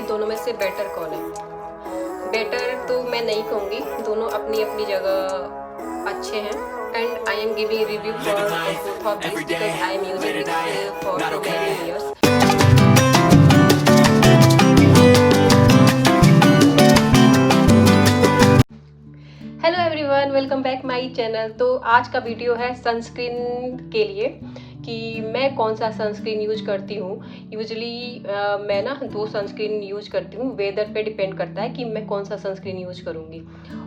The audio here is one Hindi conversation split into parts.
दोनों में से बेटर कौन है? बेटर तो मैं नहीं कहूँगी, दोनों अपनी अपनी जगह अच्छे हैं and I am giving review for both of this because I am using this for many years. Hello everyone, welcome back my channel. तो आज का वीडियो है सनस्क्रीन के लिए कि मैं कौन सा सनस्क्रीन यूज करती हूँ। यूजली मैं ना 2 सनस्क्रीन यूज करती हूँ, वेदर पे डिपेंड करता है कि मैं कौन सा सनस्क्रीन यूज करूँगी।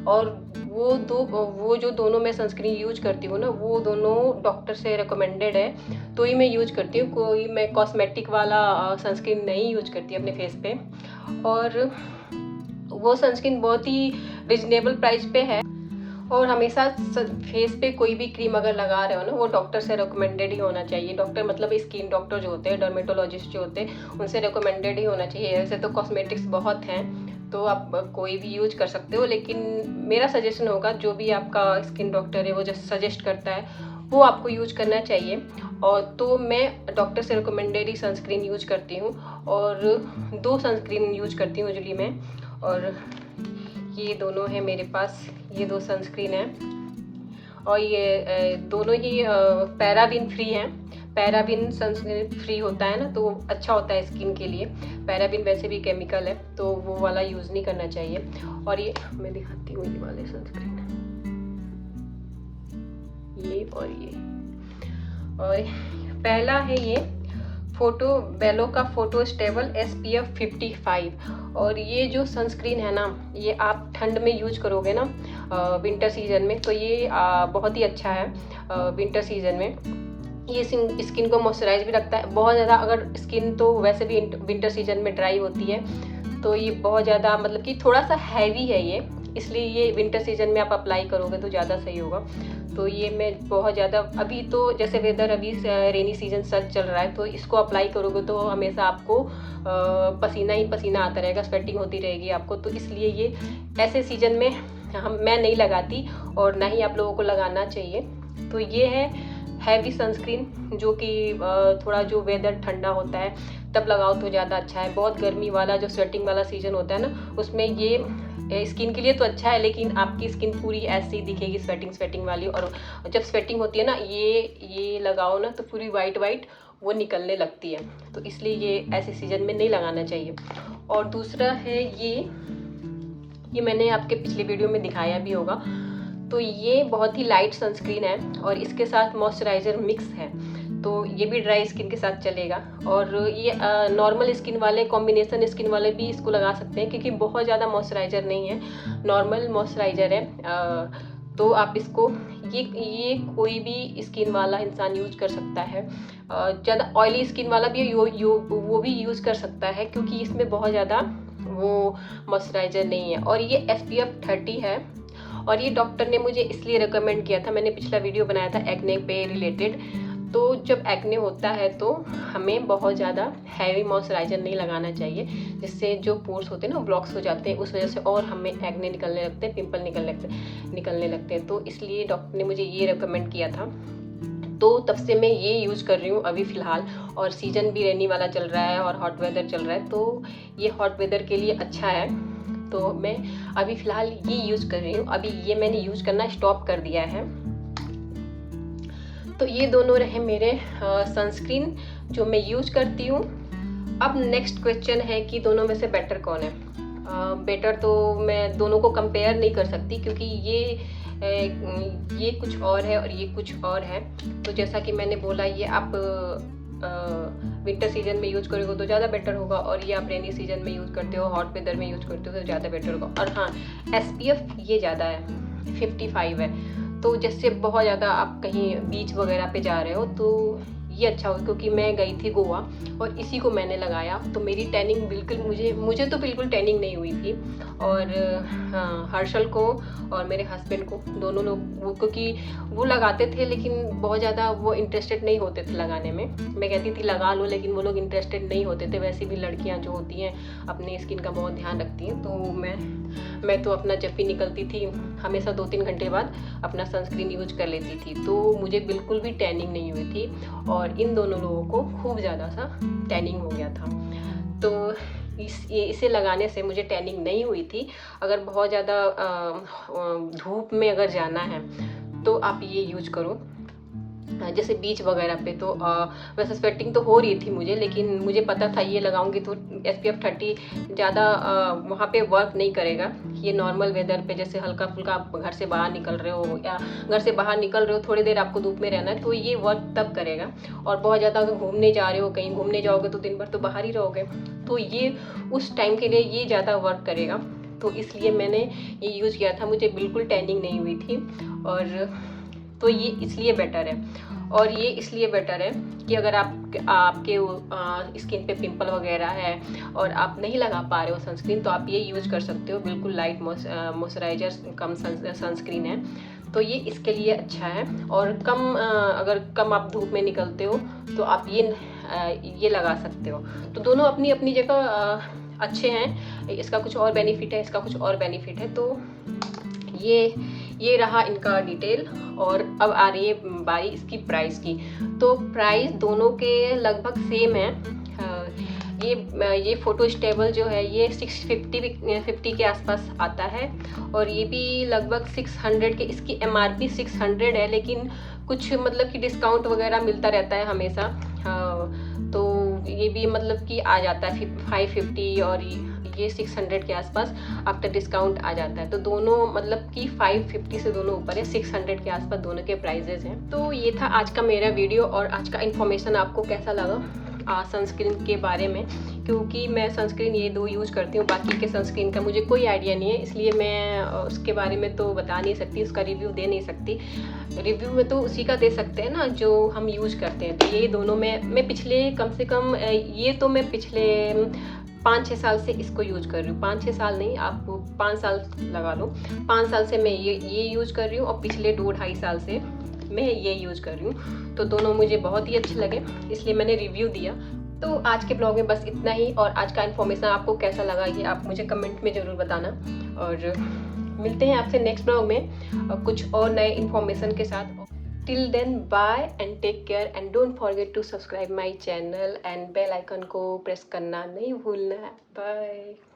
और वो जो दोनों मैं सनस्क्रीन यूज करती हूँ ना, वो दोनों डॉक्टर से रिकमेंडेड है तो ही मैं यूज करती हूँ। कोई मैं कॉस्मेटिक वाला सनस्क्रीन नहीं यूज करती अपने फेस पे। और वो सनस्क्रीन बहुत ही रिजनेबल प्राइस पे है और हमेशा फेस पे कोई भी क्रीम अगर लगा रहे हो ना, वो डॉक्टर से रिकमेंडेड ही होना चाहिए। डॉक्टर मतलब स्किन डॉक्टर जो होते हैं, डर्मेटोलॉजिस्ट जो होते हैं, उनसे रिकमेंडेड ही होना चाहिए। ऐसे तो कॉस्मेटिक्स बहुत हैं तो आप कोई भी यूज कर सकते हो, लेकिन मेरा सजेशन होगा जो भी आपका स्किन डॉक्टर है वो जो सजेस्ट करता है वो आपको यूज करना चाहिए। और तो मैं डॉक्टर से रिकमेंडेड ही सनस्क्रीन यूज करती हूँ और 2 सनस्क्रीन यूज करती हूँ यूजली मैं। और ये दोनों हैं मेरे पास, ये 2 सनस्क्रीन हैं और ये दोनों ही पैराबिन फ्री हैं। पैराबिन सनस्क्रीन फ्री होता है ना, तो अच्छा होता है स्किन के लिए। पैराबिन वैसे भी केमिकल है तो वो वाला यूज़ नहीं करना चाहिए। और ये मैं दिखाती हूँ, ये वाले सनस्क्रीन, ये और पहला है ये फोटो बेलो का फोटो स्टेबल SPF 55। और ये जो सनस्क्रीन है ना, ये आप ठंड में यूज करोगे ना, विंटर सीजन में, तो ये बहुत ही अच्छा है। विंटर सीजन में ये स्किन को मॉइस्चराइज भी रखता है बहुत ज़्यादा। अगर स्किन तो वैसे भी विंटर सीजन में ड्राई होती है तो ये बहुत ज़्यादा मतलब कि थोड़ा सा हैवी है ये, इसलिए ये विंटर सीजन में आप अप्लाई करोगे तो ज़्यादा सही होगा। तो ये मैं बहुत ज़्यादा, अभी तो जैसे वेदर अभी रेनी सीजन चल रहा है तो इसको अप्लाई करोगे तो हमेशा आपको पसीना ही पसीना आता रहेगा, स्वेटिंग होती रहेगी आपको। तो इसलिए ये ऐसे सीजन में मैं नहीं लगाती और ना ही आप लोगों को लगाना चाहिए। तो ये है हैवी सनस्क्रीन जो कि थोड़ा जो वेदर ठंडा होता है तब लगाओ तो ज़्यादा अच्छा है। बहुत गर्मी वाला जो स्वेटिंग वाला सीजन होता है ना, उसमें ये स्किन के लिए तो अच्छा है, लेकिन आपकी स्किन पूरी ऐसी ही दिखेगी स्वेटिंग वाली। और जब स्वेटिंग होती है ना, ये लगाओ ना तो पूरी वाइट वो निकलने लगती है। तो इसलिए ये ऐसे सीजन में नहीं लगाना चाहिए। और दूसरा है ये मैंने आपके पिछले वीडियो में दिखाया भी होगा। तो ये बहुत ही लाइट सनस्क्रीन है और इसके साथ मॉइस्चराइज़र मिक्स है, तो ये भी ड्राई स्किन के साथ चलेगा। और ये नॉर्मल स्किन वाले, कॉम्बिनेशन स्किन वाले भी इसको लगा सकते हैं क्योंकि बहुत ज़्यादा मॉइस्चराइज़र नहीं है, नॉर्मल मॉइस्चराइज़र है। तो आप इसको ये कोई भी स्किन वाला इंसान यूज कर सकता है। ज़्यादा ऑयली स्किन वाला भी वो भी यूज़ कर सकता है क्योंकि इसमें बहुत ज़्यादा वो मॉइस्चराइज़र नहीं है। और ये SPF 30 है और ये डॉक्टर ने मुझे इसलिए रिकमेंड किया था। मैंने पिछला वीडियो बनाया था एक्ने पे रिलेटेड। तो जब एक्ने होता है तो हमें बहुत ज़्यादा हैवी मॉइस्चराइज़र नहीं लगाना चाहिए, जिससे जो पोर्स होते हैं ना ब्लॉक्स हो जाते हैं, उस वजह से और हमें एक्ने निकलने लगते हैं, पिंपल निकलने लगते हैं। तो इसलिए डॉक्टर ने मुझे ये रिकमेंड किया था, तो तब से मैं ये यूज़ कर रही हूँ अभी फ़िलहाल। और सीज़न भी रेनी वाला चल रहा है और हॉट वेदर चल रहा है, तो ये हॉट वेदर के लिए अच्छा है। तो मैं अभी फ़िलहाल ये यूज़ कर रही हूँ। अभी ये मैंने यूज़ करना स्टॉप कर दिया है। तो ये दोनों रहे मेरे सनस्क्रीन जो मैं यूज़ करती हूँ। अब नेक्स्ट क्वेश्चन है कि दोनों में से बेटर कौन है। बेटर तो मैं दोनों को कंपेयर नहीं कर सकती क्योंकि ये कुछ और है और ये कुछ और है। तो जैसा कि मैंने बोला, ये आप विंटर सीजन में यूज़ करोगे तो ज़्यादा बेटर होगा और ये आप रेनी सीजन में यूज़ करते हो, हॉट वेदर में यूज़ करते हो तो ज़्यादा बेटर होगा। और हाँ, SPF ये ज़्यादा है, 55 है। तो जैसे बहुत ज़्यादा आप कहीं बीच वगैरह पे जा रहे हो तो ये अच्छा हो, क्योंकि मैं गई थी गोवा और इसी को मैंने लगाया तो मेरी टैनिंग बिल्कुल, मुझे तो बिल्कुल टैनिंग नहीं हुई थी। और हाँ, हर्षल को और मेरे हस्बैंड को, दोनों लोग वो, क्योंकि वो लगाते थे लेकिन बहुत ज़्यादा वो इंटरेस्टेड नहीं होते थे लगाने में। मैं कहती थी लगा लो, लेकिन वो लोग इंटरेस्टेड नहीं होते थे। वैसे भी लड़कियाँ जो होती हैं अपनी स्किन का बहुत ध्यान रखती हैं। तो मैं तो अपना जब भी निकलती थी हमेशा 2-3 घंटे बाद अपना सनस्क्रीन यूज कर लेती थी, तो मुझे बिल्कुल भी टैनिंग नहीं हुई थी। और इन दोनों लोगों को खूब ज़्यादा सा टैनिंग हो गया था। तो इसे लगाने से मुझे टैनिंग नहीं हुई थी। अगर बहुत ज़्यादा धूप में अगर जाना है तो आप ये यूज करो, जैसे बीच वगैरह पे। तो वैसे स्वेटिंग तो हो रही थी मुझे, लेकिन मुझे पता था ये लगाऊंगी तो SPF 30 ज़्यादा वहाँ पे वर्क नहीं करेगा। ये नॉर्मल वेदर पे, जैसे हल्का फुल्का आप घर से बाहर निकल रहे हो या घर से बाहर निकल रहे हो, थोड़ी देर आपको धूप में रहना है तो ये वर्क तब करेगा। और बहुत ज़्यादा अगर घूमने जा रहे हो, कहीं घूमने जाओगे तो दिन भर तो बाहर ही रहोगे, तो ये उस टाइम के लिए ये ज़्यादा वर्क करेगा। तो इसलिए मैंने ये यूज़ किया था, मुझे बिल्कुल टैनिंग नहीं हुई थी। और तो ये इसलिए बेटर है। और ये इसलिए बेटर है कि अगर आपके स्किन पे पिंपल वगैरह है और आप नहीं लगा पा रहे हो सनस्क्रीन, तो आप ये यूज कर सकते हो। बिल्कुल लाइट मॉइस्चराइजर कम सनस्क्रीन है, तो ये इसके लिए अच्छा है। और अगर कम आप धूप में निकलते हो तो आप ये लगा सकते हो। तो दोनों अपनी अपनी जगह अच्छे हैं। इसका कुछ और बेनिफिट है, इसका कुछ और बेनिफिट है। तो ये रहा इनका डिटेल। और अब आ रही है बारी इसकी प्राइस की। तो प्राइस दोनों के लगभग सेम है। ये फोटो स्टेबल जो है ये 650 के आसपास आता है, और ये भी लगभग 600 के, इसकी MRP 600 है, लेकिन कुछ मतलब कि डिस्काउंट वगैरह मिलता रहता है हमेशा। तो ये भी मतलब कि आ जाता है 550 और ये 600 के आसपास आफ्टर डिस्काउंट आ जाता है। तो दोनों मतलब कि 550 से दोनों ऊपर है, 600 के आसपास दोनों के प्राइजेज हैं। तो ये था आज का मेरा वीडियो। और आज का इन्फॉर्मेशन आपको कैसा लगा सनस्क्रीन के बारे में, क्योंकि मैं सनस्क्रीन ये 2 यूज़ करती हूँ, बाकी के सनस्क्रीन का मुझे कोई आइडिया नहीं है, इसलिए मैं उसके बारे में तो बता नहीं सकती, उसका रिव्यू दे नहीं सकती। रिव्यू में तो उसी का दे सकते हैं ना जो हम यूज़ करते हैं। तो ये दोनों मैं पिछले कम से कम ये तो मैं पिछले 5-6 साल से इसको यूज कर रही हूँ। 5-6 साल नहीं, आप 5 साल लगा लो। 5 साल से मैं ये यूज कर रही हूँ, और पिछले 2-2.5 साल से मैं ये यूज कर रही हूँ। तो दोनों मुझे बहुत ही अच्छे लगे, इसलिए मैंने रिव्यू दिया। तो आज के ब्लॉग में बस इतना ही। और आज का इन्फॉर्मेशन आपको कैसा लगा ये आप मुझे कमेंट में ज़रूर बताना। और मिलते हैं आपसे नेक्स्ट ब्लॉग में कुछ और नए इन्फॉर्मेशन के साथ। Till then, bye and take care, and don't forget to subscribe my channel and bell icon को press करना नहीं भूलना है। Bye.